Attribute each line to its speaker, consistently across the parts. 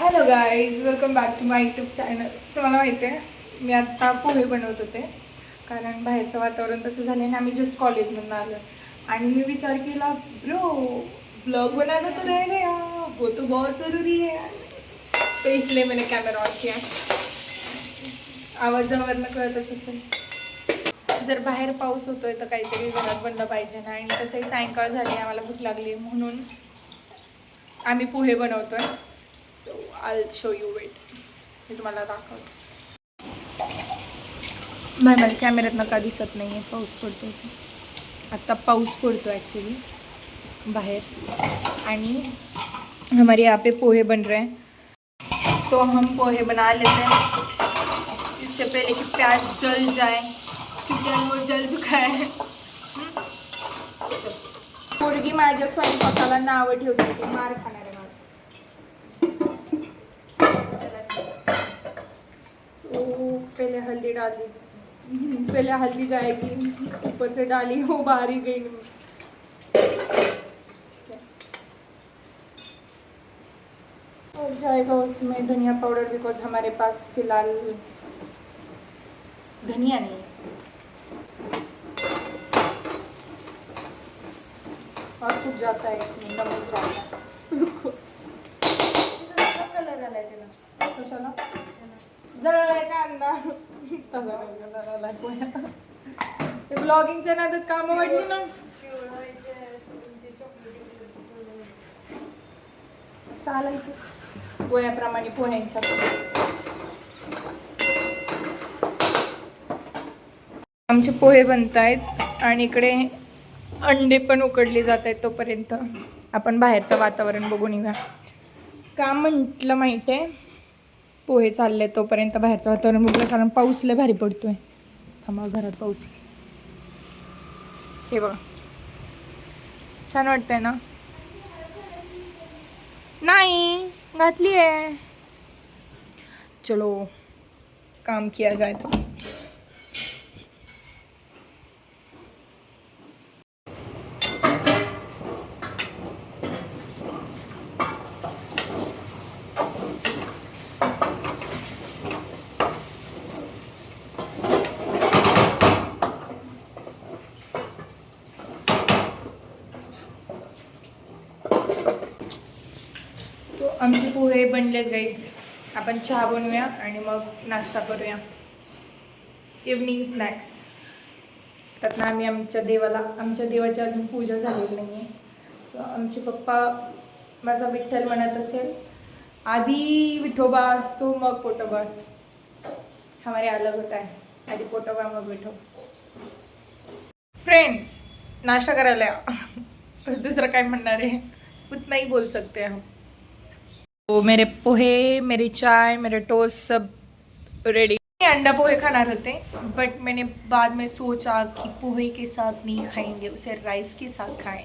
Speaker 1: Hello guys, welcome back to my YouTube channel. तुम्हाला माहिती आहे मी आत्ता पोहे बनवत होते कारण बाहेरचं वातावरण तसं झालं आणि आम्ही जस्ट कॉलेजमधून आलो आणि मी विचार केला ब्रो ब्लॉग बनाना तो रह गया, वो तो बहुत ज़रूरी है. तो इसलिए मैंने कॅमेरा ऑन किया. आवाजावरनं कळतच असेल. जर बाहेर पाऊस होतोय तर काहीतरी घरात बनलं पाहिजे ना, आणि तसंही सायंकाळ झाली, आम्हाला भूक लागली म्हणून आम्ही पोहे बनवतोय. So I show you wait. मी तुम्हाला दाखवतो. माझ्या कॅमेऱ्यात नका दिसत नाही आहे, पाऊस पडतो आहे. आत्ता पाऊस पडतो ॲक्च्युली बाहेर आणि हमारे यहाँ पे पोहे बन रहे हैं. तो हम पोहे बना लेते हैं इससे पहले कि प्याज जल जाए, क्योंकि वो जल चुका है. पोरगी माझ्या स्वयंपाकाला नावं ठेवते, ती मार खाणार आहे माझं. तो पहले हल्दी डाल दी, पहले हल्दी जाएगी, ऊपर से डाली वो बाहर ही गई. और जाएगा उसमें धनिया पाउडर, बिकॉज हमारे पास फिलहाल धनिया नहीं है. और कुछ जाता है इसमें, नमक जाता है. कलर आलाय त्याला कशाला जळलाय कांदा. ते ब्लॉगिंगच्या नादात कामं वाटली ना. चालायचं वयाप्रमाणे पोह्यांच्या. आमचे पोहे बनत आहेत आणि इकडे अंडे पण उकडले जात आहेत. तोपर्यंत आपण बाहेरचं वातावरण बघून येऊया. का म्हटलं माहिती आहे, पोहे चालले तोपर्यंत बाहेरचं वातावरण बघलं, कारण पाऊस लय भारी पडतोय. थांबा, घरात पाऊस. हे बघा, छान वाटतंय ना. नाही घातली आहे. चलो काम किया जाए. तो आमचे पोहे बनलेत गाईज. आपण चहा बनवूया आणि मग नाश्ता करूया, इव्हनिंग स्नॅक्स. त्यातनं आम्ही आमच्या देवाची अजून पूजा झालेली नाही आहे. सो आमचे पप्पा, माझा विठ्ठल म्हणत असेल, आधी विठोबा असतो मग पोटोबा असतो. हमारे अलग होता है, आधी पोटोबा मग विठोबा. फ्रेंड्स, नाश्ता करायला दुसरं काय म्हणणार आहे, उतना ही बोल सकते हैं हम. तो मेरे पोहे, मेरी चाय, मेरे टोस्ट सब रेडी. अंडा पोहे खाना होते, बट मैंने बाद में सोचा कि पोहे के साथ नहीं खाएंगे, उसे राइस के साथ खाएं,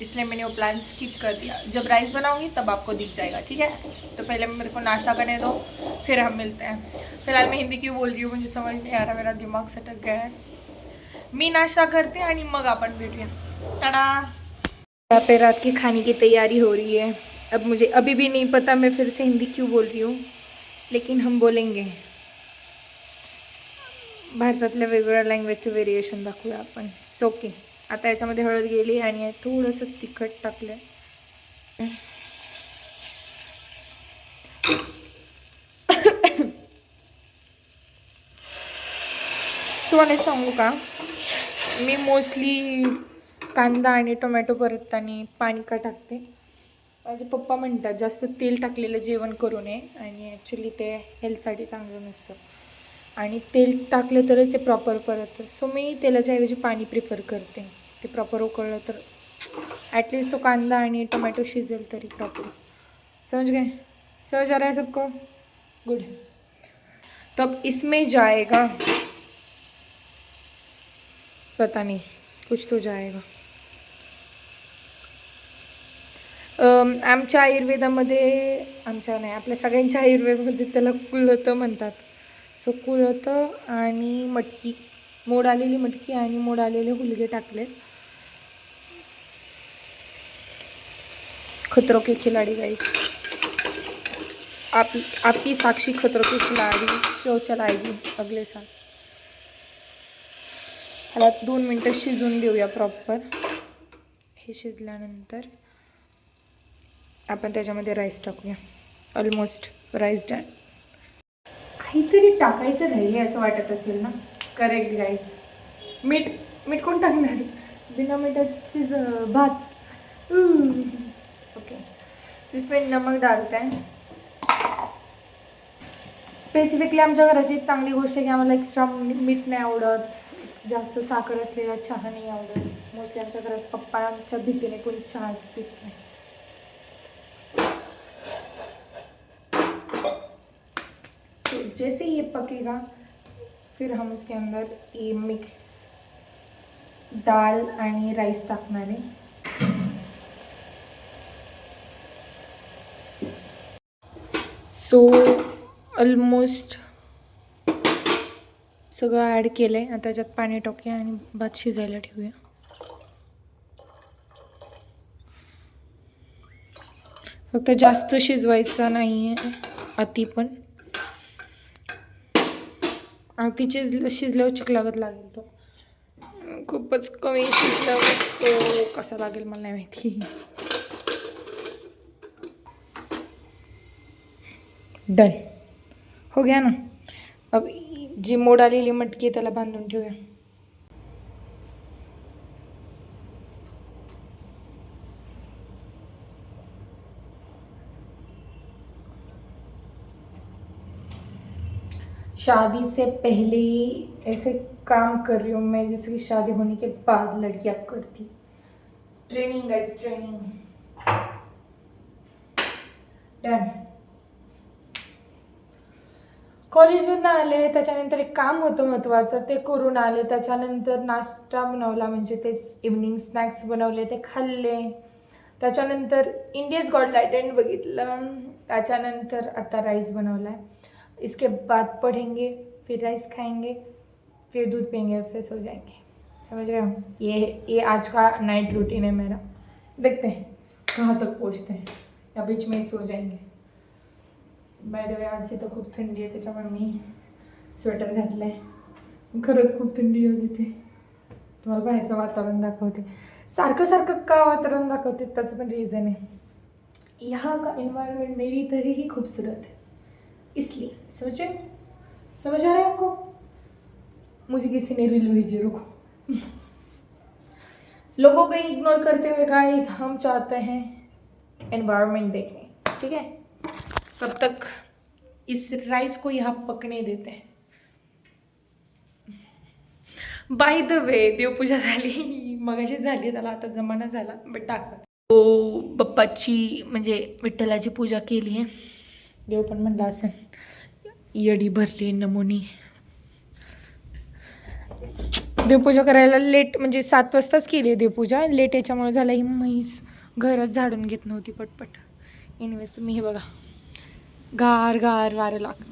Speaker 1: इसलिए मैंने वो प्लान स्किप कर दिया. जब राइस बनाऊंगी तब आपको दिख जाएगा, ठीक है. तो पहले मेरे को नाश्ता करने दो, फिर हम मिलते हैं. फिलहाल मैं हिंदी क्यों बोल रही हूँ मुझे समझ नहीं आ रहा, मेरा दिमाग सटक गया है. मी नाश्ता करते आणि मग आपण भेटूया. टाटा. यहाँ पे रात की खाने की तैयारी हो रही है. अब मुझे अभी भी नहीं पता मैं फिर से हिंदी क्यों बोल रही हूँ, लेकिन हम बोलेंगे. भारतातल्या वेगवेगळ्या लँग्वेजचं व्हेरिएशन दाखवूया आपण. It's okay. आता याच्यामध्ये हळद गेली आणि थोडंसं तिखट टाकलं. तुम्हाला एक सांगू का, मी मोस्टली कांदा आणि टोमॅटो परतताना पाणी का टाकते. माझे पप्पा म्हणतात जास्त तेल टाकलेलं जेवण करू नये, आणि ॲक्च्युली ते हेल्थसाठी चांगलं नसतं, आणि तेल टाकलं तरच ते प्रॉपर परततं. सो मी तेलाच्या ऐवजी पाणी प्रिफर करते. ते प्रॉपर उकळलं तर ॲटलिस्ट तो कांदा आणि टोमॅटो शिजेल तरी प्रॉपर. समझ गए? समझ आ रहा है सबको? गुड. तो अब इसमें जाएगा, पता नहीं कुछ तो जाएगा. आमच्या आयुर्वेदामध्ये, आमच्या नाही आपल्या सगळ्यांच्या आयुर्वेदामध्ये त्याला कुळतं म्हणतात. सो कुळतं आणि मटकी, मोड आलेली मटकी आणि मोड आलेले हुलगे टाकले. खतरों के खिलाडी गाइस. आपकी साक्षी खतरों की खिलाड़ी शो चलाएगी अगले साल. ह्याला 2 मिनटं शिजून देऊया प्रॉपर. हे शिजल्यानंतर आपण त्याच्यामध्ये राईस टाकूया. Almost rice done. काहीतरी टाकायचं राहिले असं वाटत असेल ना. करेक्ट गाईस. मीठ कोण टाकणार? बिना मिठाची भात. ओके. इसमें नमक डालते हैं. स्पेसिफिकली आमच्या घराची एक चांगली गोष्ट आहे की आम्हाला एक्स्ट्रा मीठ नाही आवडत. जास्त साखर असलेला चहा नाही आवडत. मोस्टली आमच्या घरात पप्पांच्या भीतीने कोणी चहाच पित नाही. तो जैसे ये पकेगा फिर हम उसके अंदर ये मिक्स दाल आणि राईस टाकणार आहे. सो ऑलमोस्ट सगळं ॲड केलं आहे. आता त्याच्यात पाणी टाकूया आणि भात शिजायला ठेवूया. फक्त जास्त शिजवायचं नाही आहे अति पण. अति शिजल्यावर चिकलागत लागेल तो. खूपच कमी शिजल्यावर तो कसा लागेल मला नाही माहिती. डन हो गया ना. अब जी मोड आलेली मटकी त्याला बांधून ठेवूया. शादी से पहले ऐसे काम कर रही हूँ मैं जैसे कि शादी होने के बाद लड़कियां करती. Training guys training. डन. कॉलेजमधून आले त्याच्यानंतर एक काम होतं महत्त्वाचं ते करून आले. त्याच्यानंतर नाश्ता बनवला म्हणजे तेच इव्हनिंग स्नॅक्स बनवले ते खाल्ले. त्याच्यानंतर इंडियाज गॉट लॅटेंट बघितलं. त्याच्यानंतर आता राईस बनवला आहे. इसके बाद पढ़ेंगे फिर राइस खाएंगे फिर दूध पियेंगे फिर सो जाएंगे. समझ रहे हो. ये आज का नाइट रूटीन है मेरा. देखते हैं कहाँ तक पहुँचते हैं. या बीच में ही सो जाएंगे. बाय द वे आज इथं खूप थंडी आहे त्याच्यामुळे मी स्वेटर घातलं आहे. खरंच खूप थंडी आहे इथे. तुम्हाला बाहेरचं वातावरण दाखवते. सारखं का वातावरण दाखवते त्याचं पण रिझन आहे. यहाँ का एनवायरनमेंट मेरी तरह ही खूबसूरत है इसलिए. समझ आ रहा है आपको. मुझे किसी ने रील भेजी. रुको. लोगों को इग्नोर करते हुए गाइस हम चाहते हैं एनवायरनमेंट देखने. ठीक है. तब तक इस राइस को यहाँ पकने देते हैं. बाय द वे देवपूजा झाली मगाशीच झाली. त्याला आता जमाना झाला बट दाखव. तो बाप्पाची म्हणजे विठ्ठलाची पूजा केली आहे. देव पण म्हणला असेल येडी भरली नमुनी. देवपूजा करायला लेट म्हणजे 7 वाजताच केली आहे देवपूजा. लेट याच्यामुळे झालं ही म्हैस घरच झाडून घेत नव्हती पटपट. एनिवेज तुम्ही हे बघा गार गार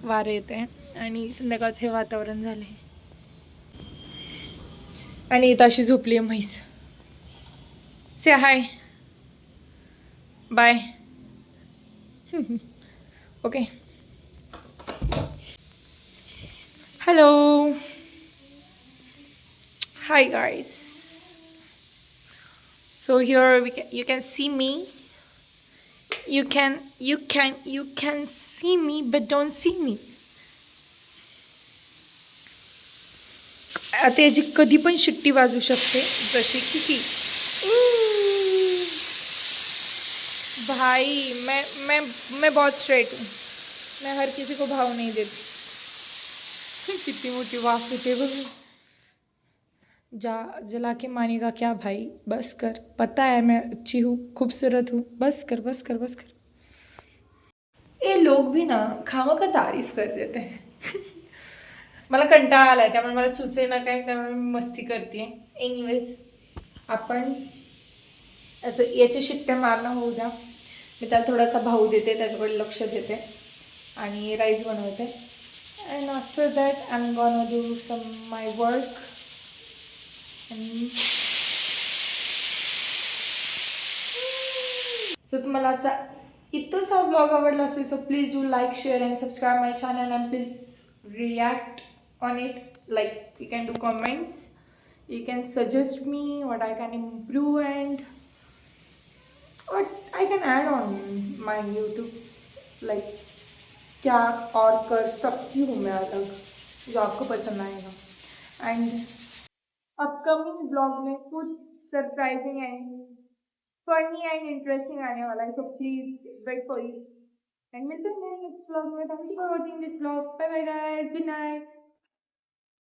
Speaker 1: वारे येते आणि संध्याकाळचं हे वातावरण झालं आहे. आणि इथं अशी झोपली आहे म्हैस. Say hi bye. Okay. hello, hi guys. So here you can see me. You can see me but don't see me. आता याची कधी पण शिट्टी वाजू शकते जशी की भाई मैं बहुत स्ट्रेट हूँ. मैं हर किसी को भाव नहीं देती. कितनी मोटी वाफ देते बघ. जला के मानेगा क्या भाई. बस कर. पता है मैं अच्छी हूँ खूबसूरत हूँ. बस कर बस कर बस कर. ये लोग भी ना खावा का तारीफ कर देते हैं. मला कंटाळा आलाय त्यामुळे मला सुचे ना काय त्यामुळे मी मस्ती करते. एनिवेज आपण याचे शिट्ट्या मारणं होऊ द्या. मी त्याला थोडासा भाऊ देते त्याच्याकडे लक्ष देते आणि राईस बनवते. And after that I am gonna do some my work. So तुम्हाला इतकासा ब्लॉग आवडला असेल so please do like share and subscribe my channel and please react on it like you can do comments you can suggest me what I can improve and what I can add on my YouTube like क्या और कर सकती हूँ मैं अलग जो आपको पसंद आएगा एंड अपकमिंग ब्लॉग में कुछ surprising and funny and interesting आने वाला है so please wait for it and मिलते हैं नेक्स्ट ब्लॉग में thank you for watching this blog bye bye guys good Knight